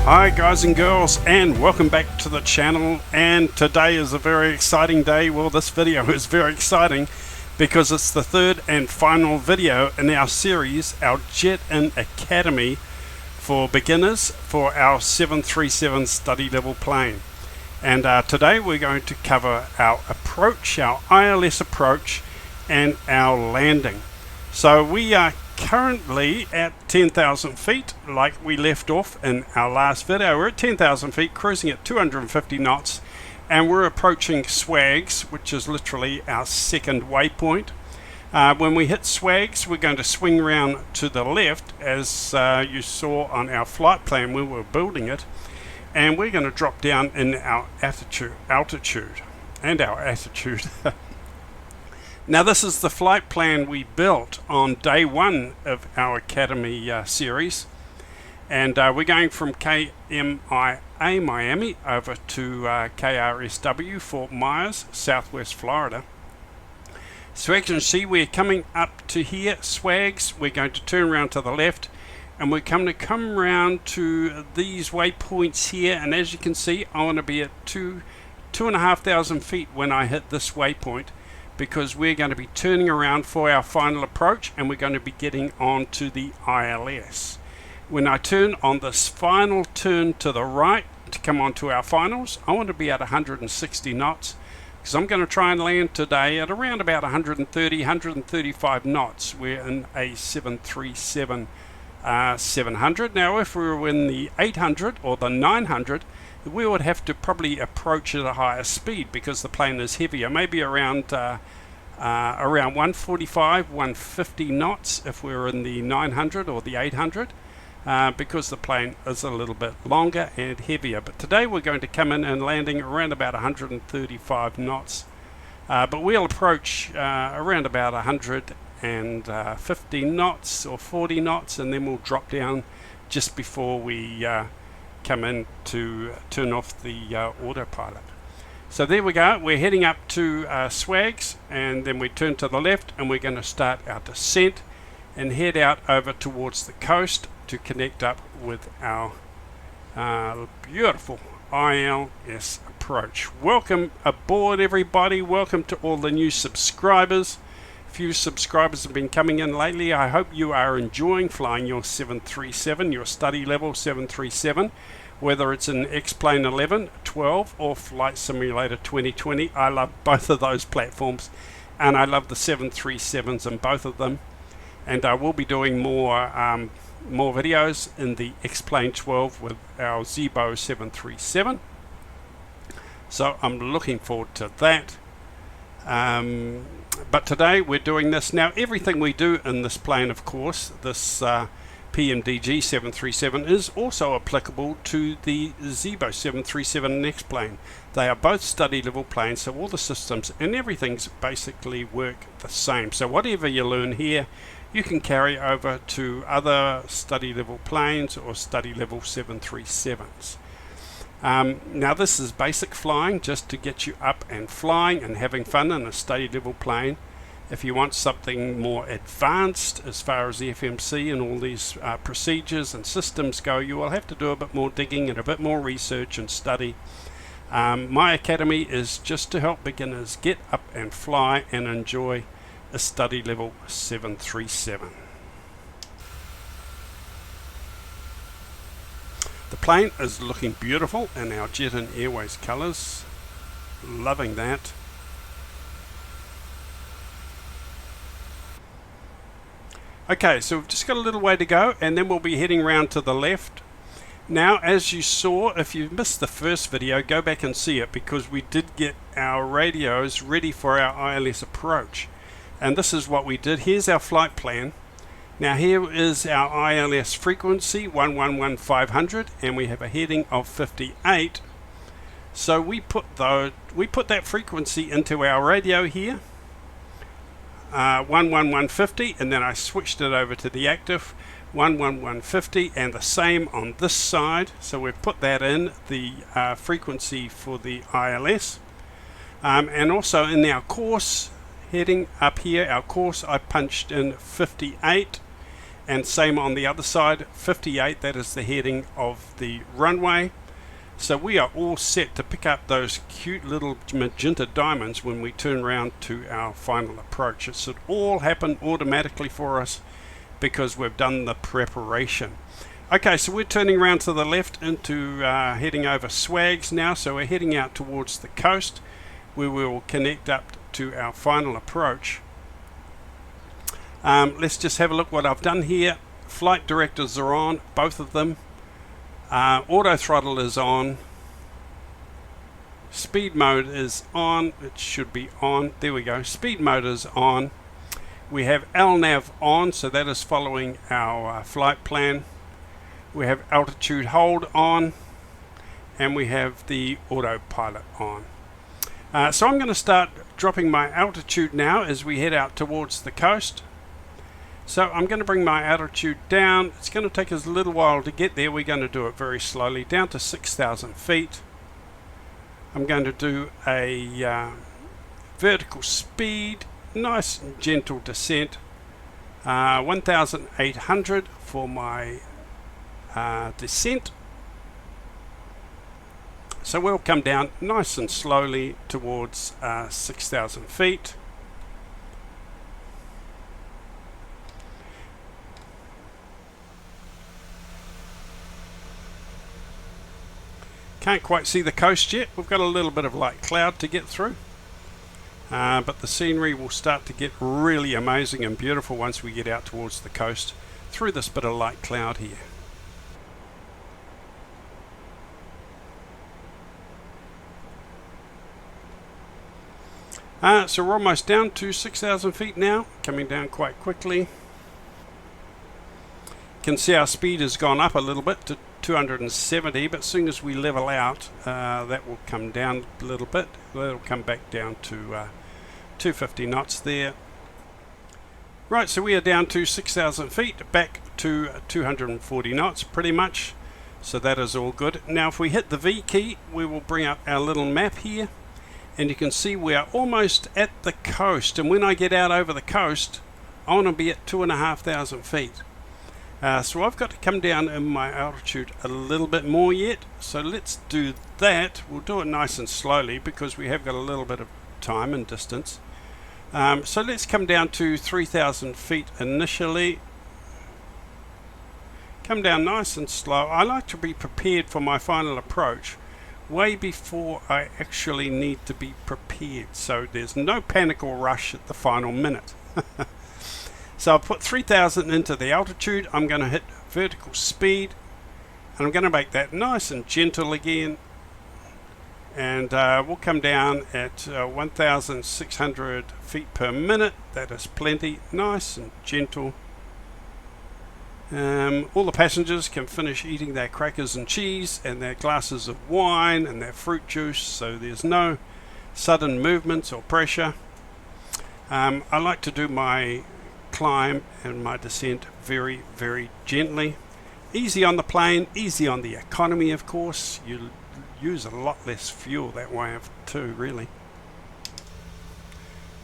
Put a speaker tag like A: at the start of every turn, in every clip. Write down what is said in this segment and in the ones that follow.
A: Hi guys and girls, and welcome back to the channel. And today is a very exciting day. Well, this video is very exciting because it's the third and final video in our series, our Jet In Academy for beginners for our 737 study level plane. And today we're going to cover our approach, our ILS approach, and our landing. So we are currently at 10,000 feet, like we left off in our last video. We're at 10,000 feet, cruising at 250 knots, and we're approaching Swags, which is literally our second waypoint. When we hit Swags, we're going to swing round to the left, as you saw on our flight plan when we were building it, and we're going to drop down in our altitude and our attitude. Now this is the flight plan we built on day one of our Academy series, and we're going from KMIA Miami over to KRSW Fort Myers, Southwest Florida. So as you can see, we're coming up to here, Swags. We're going to turn around to the left, and we're going to come around to these waypoints here, and as you can see, I want to be at 2,500 feet when I hit this waypoint, because we're going to be turning around for our final approach, and we're going to be getting on to the ILS. When I turn on this final turn to the right to come on to our finals, I want to be at 160 knots, because I'm going to try and land today at around about 135 knots. We're in a 737 700. Now if we were in the 800 or the 900, we would have to probably approach at a higher speed because the plane is heavier, maybe around 145, 150 knots if we were in the 900 or the 800, because the plane is a little bit longer and heavier. But today we're going to come in and landing around about 135 knots, but we'll approach around about 150 knots or 40 knots, and then we'll drop down just before we come in to turn off the autopilot. So there we go, we're heading up to Swags, and then we turn to the left, and we're going to start our descent and head out over towards the coast to connect up with our beautiful ILS approach. Welcome aboard everybody, welcome to all the new subscribers. Few subscribers have been coming in lately. I hope you are enjoying flying your 737, your study level 737, whether it's in X-Plane 11, 12 or Flight Simulator 2020. I love both of those platforms, and I love the 737s in both of them, and I will be doing more videos in the X-Plane 12 with our Zibo 737, so I'm looking forward to that. But today we're doing this. Now everything we do in this plane, of course, this PMDG 737 is also applicable to the Zibo 737 and X-Plane. They are both study level planes, so all the systems and everything's basically work the same. So whatever you learn here, you can carry over to other study level planes or study level 737s. Now this is basic flying, just to get you up and flying and having fun in a study level plane. If you want something more advanced as far as the FMC and all these procedures and systems go, you will have to do a bit more digging and a bit more research and study. My academy is just to help beginners get up and fly and enjoy a study level 737. The plane is looking beautiful in our Jet In Airways colours. Loving that. Okay, so we've just got a little way to go, and then we'll be heading round to the left. Now, as you saw, if you missed the first video, go back and see it, because we did get our radios ready for our ILS approach. And this is what we did. Here's our flight plan. Now here is our ILS frequency 111500, and we have a heading of 58. So we put that frequency into our radio here, 11150, and then I switched it over to the active 11150, and the same on this side. So we've put that in the frequency for the ILS, and also in our course heading up here, our course, I punched in 58, and same on the other side. 58, that is the heading of the runway. So we are all set to pick up those cute little magenta diamonds when we turn around to our final approach. It should all happen automatically for us because we've done the preparation. Okay, so we're turning around to the left into heading over Swags now. So we're heading out towards the coast where we will connect up to our final approach. Let's just have a look what I've done here. Flight directors are on, both of them. Auto throttle is on. Speed mode is on. It should be on. There we go. Speed mode is on. We have LNAV on, so that is following our flight plan. We have altitude hold on, and we have the autopilot on. So I'm going to start dropping my altitude now as we head out towards the coast. So I'm going to bring my altitude down. It's going to take us a little while to get there. We're going to do it very slowly, down to 6,000 feet. I'm going to do a vertical speed, nice and gentle descent. 1,800 for my descent. So we'll come down nice and slowly towards 6,000 feet. Can't quite see the coast yet. We've got a little bit of light cloud to get through. But the scenery will start to get really amazing and beautiful once we get out towards the coast through this bit of light cloud here. So we're almost down to 6,000 feet now, coming down quite quickly. You can see our speed has gone up a little bit to 270, but as soon as we level out, that will come down a little bit. That'll come back down to 250 knots there. Right, so we are down to 6,000 feet, back to 240 knots pretty much. So that is all good. Now if we hit the V key, we will bring up our little map here, and you can see we are almost at the coast. And when I get out over the coast, I want to be at 2,500 feet. So I've got to come down in my altitude a little bit more yet. So let's do that. We'll do it nice and slowly because we have got a little bit of time and distance. So let's come down to 3,000 feet initially. Come down nice and slow. I like to be prepared for my final approach way before I actually need to be prepared. So there's no panic or rush at the final minute. So I'll put 3,000 into the altitude. I'm going to hit vertical speed, and I'm going to make that nice and gentle again. And we'll come down at 1,600 feet per minute. That is plenty. Nice and gentle. All the passengers can finish eating their crackers and cheese and their glasses of wine and their fruit juice, so there's no sudden movements or pressure. I like to do my climb and my descent very, very gently. Easy on the plane, easy on the economy, of course. You use a lot less fuel that way too, really.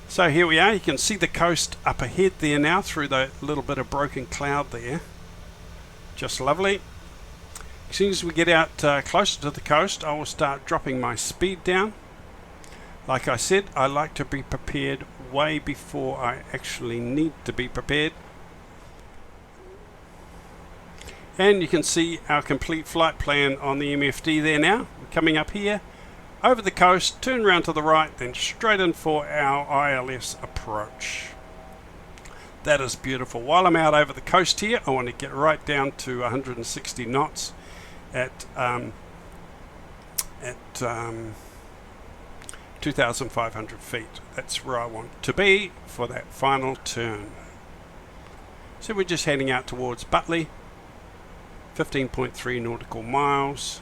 A: So here we are. You can see the coast up ahead there now through the little bit of broken cloud there. Just lovely. As soon as we get out closer to the coast, I will start dropping my speed down. Like I said, I like to be prepared way before I actually need to be prepared. And you can see our complete flight plan on the MFD there now. We're coming up here, over the coast, turn around to the right, then straight in for our ILS approach. That is beautiful. While I'm out over the coast here, I want to get right down to 160 knots at 2,500 feet. That's where I want to be for that final turn. So we're just heading out towards Butley, 15.3 nautical miles,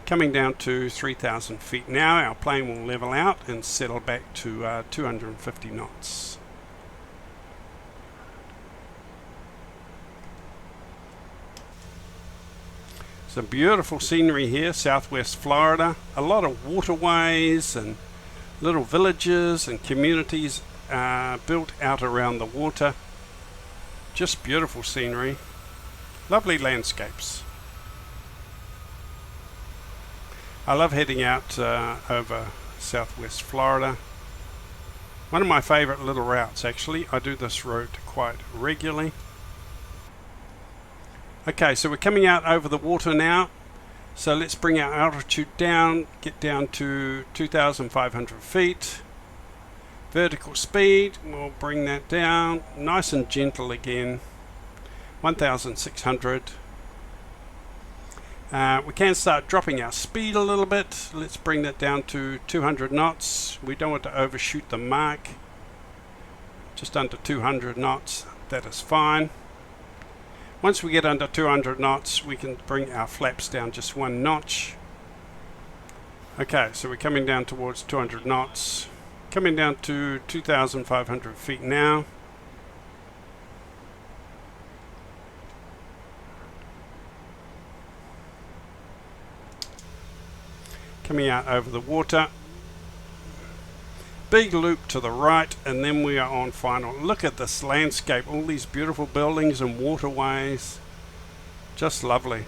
A: coming down to 3,000 feet now. Our plane will level out and settle back to 250 knots. Some beautiful scenery here, southwest Florida. A lot of waterways and little villages and communities built out around the water. Just beautiful scenery, lovely landscapes. I love heading out over southwest Florida. One of my favorite little routes, actually. I do this route quite regularly. Okay, so we're coming out over the water now. So let's bring our altitude down, get down to 2,500 feet. Vertical speed, we'll bring that down, nice and gentle again, 1,600. We can start dropping our speed a little bit. Let's bring that down to 200 knots. We don't want to overshoot the mark. Just under 200 knots, that is fine. Once we get under 200 knots, we can bring our flaps down just 1 notch. Okay, so we're coming down towards 200 knots. Coming down to 2,500 feet now. Coming out over the water. Big loop to the right, and then we are on final. Look at this landscape, all these beautiful buildings and waterways. Just lovely.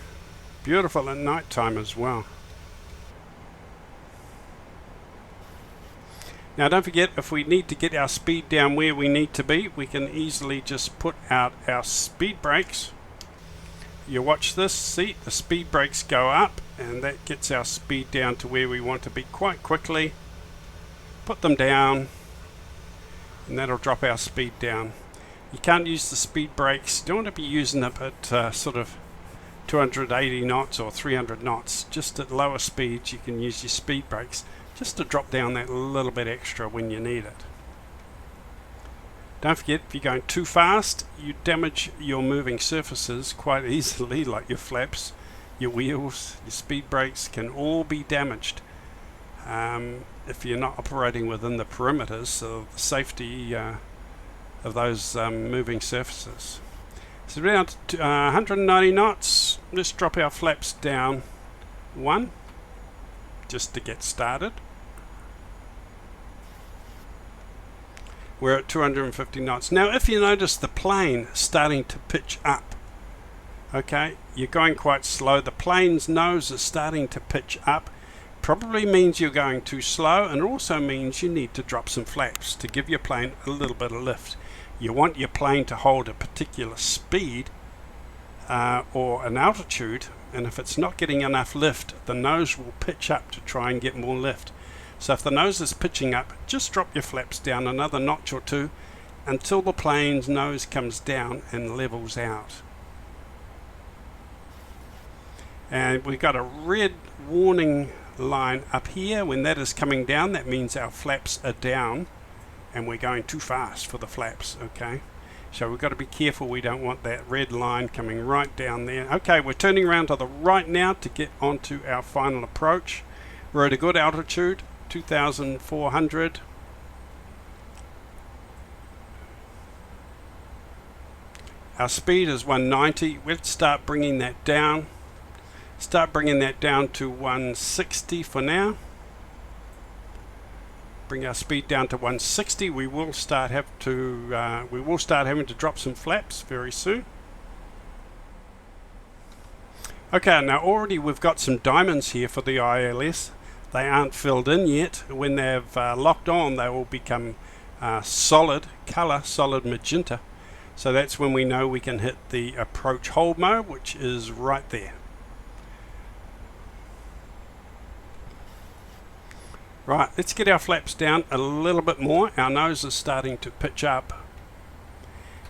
A: Beautiful at night time as well. Now don't forget, if we need to get our speed down where we need to be, we can easily just put out our speed brakes. You watch this, see the speed brakes go up, and that gets our speed down to where we want to be quite quickly. Put them down, and that'll drop our speed down. You can't use the speed brakes, you don't want to be using them at sort of 280 knots or 300 knots. Just at lower speeds you can use your speed brakes, just to drop down that little bit extra when you need it. Don't forget, if you're going too fast, you damage your moving surfaces quite easily, like your flaps, your wheels, your speed brakes can all be damaged if you're not operating within the perimeters of the safety of those moving surfaces. So we're down to 190 knots. Let's drop our flaps down 1 just to get started. We're at 250 knots. Now if you notice the plane starting to pitch up, okay, you're going quite slow, the plane's nose is starting to pitch up, probably means you're going too slow, and also means you need to drop some flaps to give your plane a little bit of lift. You want your plane to hold a particular speed or an altitude, and if it's not getting enough lift, the nose will pitch up to try and get more lift. So if the nose is pitching up, just drop your flaps down another notch or 2 until the plane's nose comes down and levels out. And we've got a red warning line up here. When that is coming down, that means our flaps are down and we're going too fast for the flaps. Okay, so we've got to be careful. We don't want that red line coming right down there. Okay, we're turning around to the right now to get onto our final approach. We're at a good altitude, 2,400. Our speed is 190. Let's start bringing that down. Start bringing that down to 160 for now. Bring our speed down to 160. We will start having to drop some flaps very soon. Okay, now already we've got some diamonds here for the ILS. They aren't filled in yet. When they've locked on, they will become solid color, solid magenta. So that's when we know we can hit the approach hold mode, which is right there. Right, let's get our flaps down a little bit more. Our nose is starting to pitch up.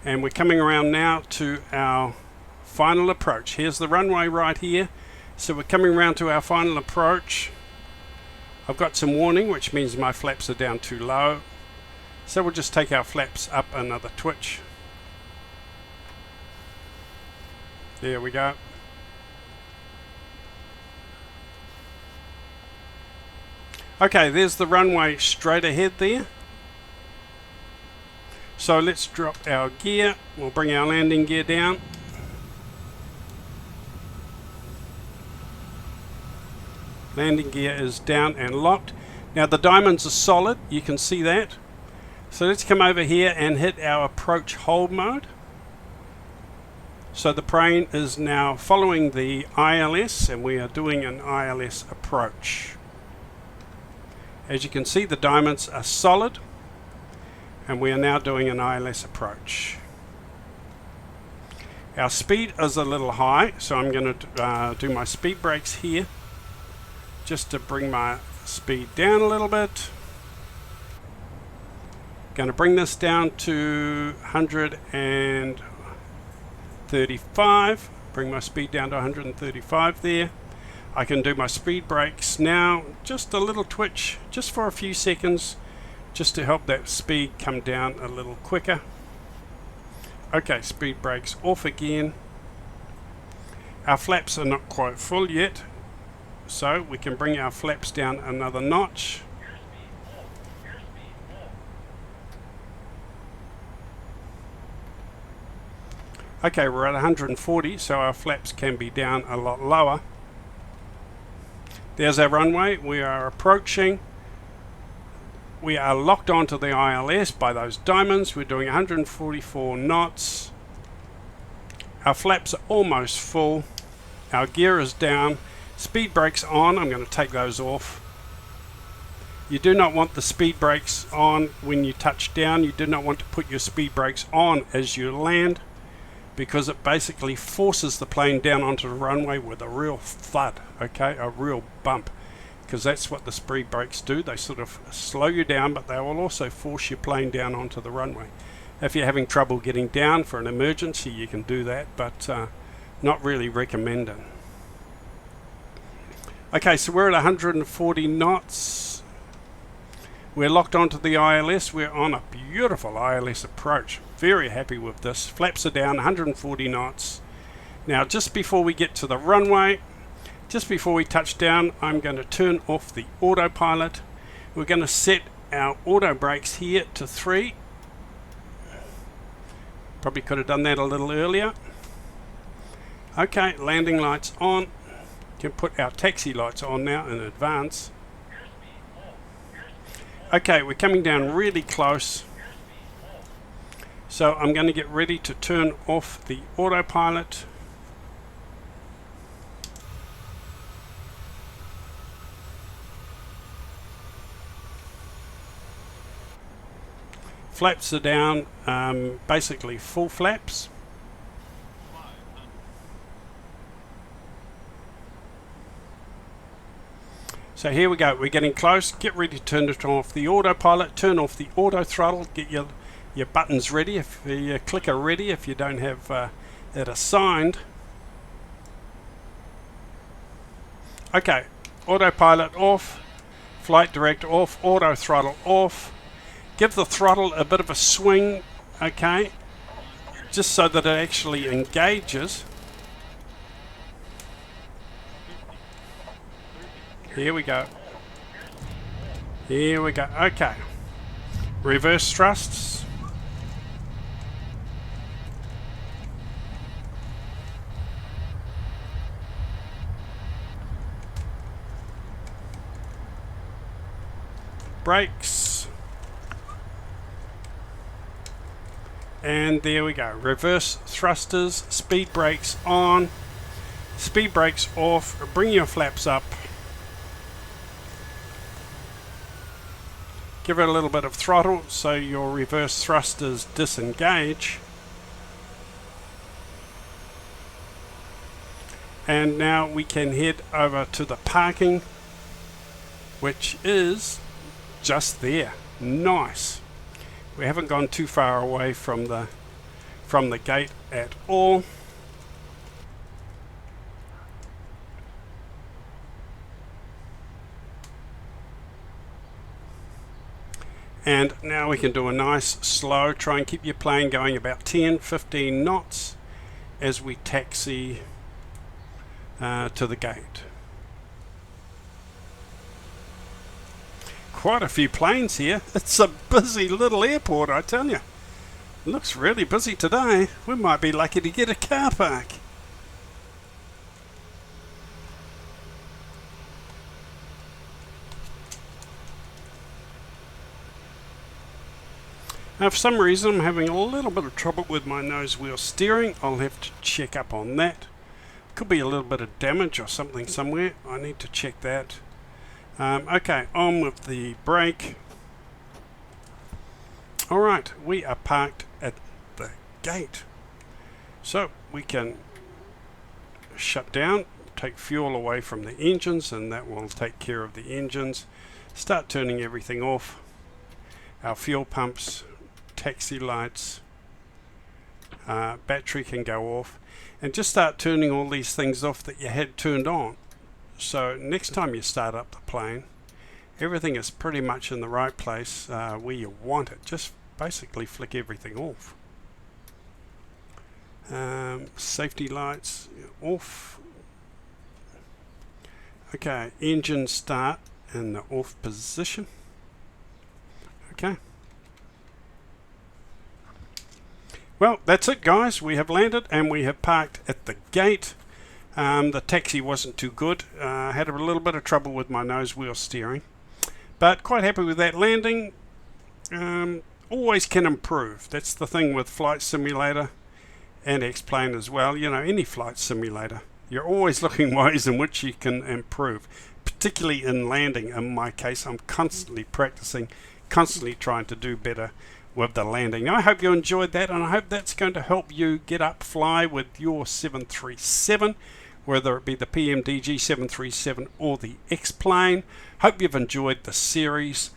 A: And we're coming around now to our final approach. Here's the runway right here. So we're coming around to our final approach. I've got some warning, which means my flaps are down too low. So we'll just take our flaps up another twitch. There we go. Okay, there's the runway straight ahead there. So let's drop our gear. We'll bring our landing gear down. Landing gear is down and locked. Now the diamonds are solid, you can see that. So let's come over here and hit our approach hold mode. So the plane is now following the ILS, and we are doing an ILS approach. As you can see, the diamonds are solid, and we are now doing an ILS approach. Our speed is a little high, so I'm going to do my speed brakes here just to bring my speed down a little bit. Going to bring this down to 135. Bring my speed down to 135 there. I can do my speed brakes now, just a little twitch, just for a few seconds, just to help that speed come down a little quicker. Okay, speed brakes off again. Our flaps are not quite full yet, so we can bring our flaps down another notch. Okay, we're at 140, so our flaps can be down a lot lower. There's our runway. We are approaching. We are locked onto the ILS by those diamonds. We're doing 144 knots. Our flaps are almost full. Our gear is down. Speed brakes on. I'm going to take those off. You do not want the speed brakes on when you touch down. You do not want to put your speed brakes on as you land, because it basically forces the plane down onto the runway with a real thud, okay, a real bump, because that's what the speed brakes do. They sort of slow you down, but they will also force your plane down onto the runway. If you're having trouble getting down for an emergency, you can do that, but not really recommended. Okay, so we're at 140 knots. We're locked onto the ILS. We're on a beautiful ILS approach. Very happy with this. Flaps are down, 140 knots. Now, just before we get to the runway, just before we touch down, I'm going to turn off the autopilot. We're going to set our auto brakes here to 3. Probably could have done that a little earlier. Okay, landing lights on. Can put our taxi lights on now in advance. Okay, we're coming down really close. So I'm going to get ready to turn off the autopilot. Flaps are down, basically full flaps. So here we go, we're getting close. Get ready to turn it off the autopilot, turn off the auto throttle, get your buttons ready, if your clicker ready if you don't have it assigned. Okay, autopilot off, flight direct off, auto throttle off. Give the throttle a bit of a swing, okay, just so that it actually engages. Here we go. Here we go. Okay. Reverse thrusts. Brakes. And there we go. Reverse thrusters. Speed brakes on. Speed brakes off. Bring your flaps up. Give it a little bit of throttle so your reverse thrusters disengage. And now we can head over to the parking, which is just there. Nice. We haven't gone too far away from the gate at all. And now we can do a nice slow, try and keep your plane going about 10-15 knots as we taxi to the gate. Quite a few planes here. It's a busy little airport, I tell you. It looks really busy today. We might be lucky to get a car park. Now, for some reason I'm having a little bit of trouble with my nose wheel steering. I'll have to check up on that. Could be a little bit of damage or something somewhere. I need to check that. Okay, on with the brake. Alright, we are parked at the gate. So we can shut down, take fuel away from the engines, and that will take care of the engines. Start turning everything off. Our fuel pumps, taxi lights, battery can go off, and just start turning all these things off that you had turned on. So next time you start up the plane, everything is pretty much in the right place where you want it. Just basically flick everything off. Safety lights off. Okay, engine start in the off position. Okay. Well, that's it, guys. We have landed and we have parked at the gate. The taxi wasn't too good. I had a little bit of trouble with my nose wheel steering, but quite happy with that landing. Always can improve. That's the thing with Flight Simulator and X-Plane as well. You know, any flight simulator, you're always looking ways in which you can improve, particularly in landing. In my case, I'm constantly practicing, constantly trying to do better with the landing. Now, I hope you enjoyed that, and I hope that's going to help you get up, fly with your 737, whether it be the PMDG 737 or the X-Plane. Hope you've enjoyed the series.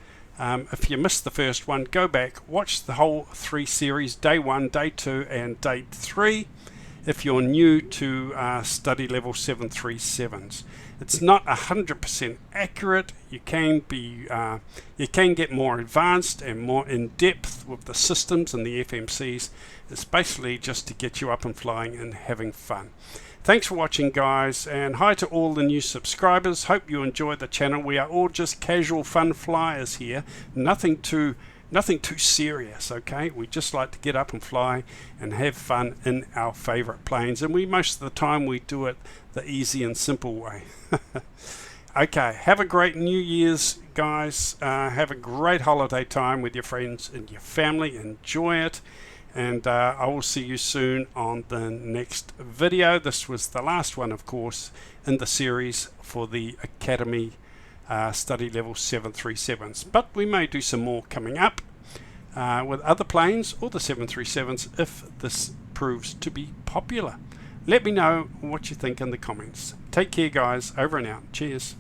A: If you missed the first one, go back, watch the whole 3 series, day 1, day 2, and day 3. If you're new to study level 737s, it's not 100% accurate. You can get more advanced and more in depth with the systems and the FMCs. It's basically just to get you up and flying and having fun. Thanks for watching, guys, and hi to all the new subscribers. Hope you enjoyed the channel. We are all just casual fun flyers here. Nothing too serious, okay? We just like to get up and fly and have fun in our favorite planes, and most of the time we do it the easy and simple way. Okay, have a great New Year's, guys. Have a great holiday time with your friends and your family. Enjoy it, and I will see you soon on the next video. This was the last one, of course, in the series for the Academy study level 737s, but we may do some more coming up with other planes or the 737s if this proves to be popular. Let me know what you think in the comments. Take care, guys. Over and out. Cheers.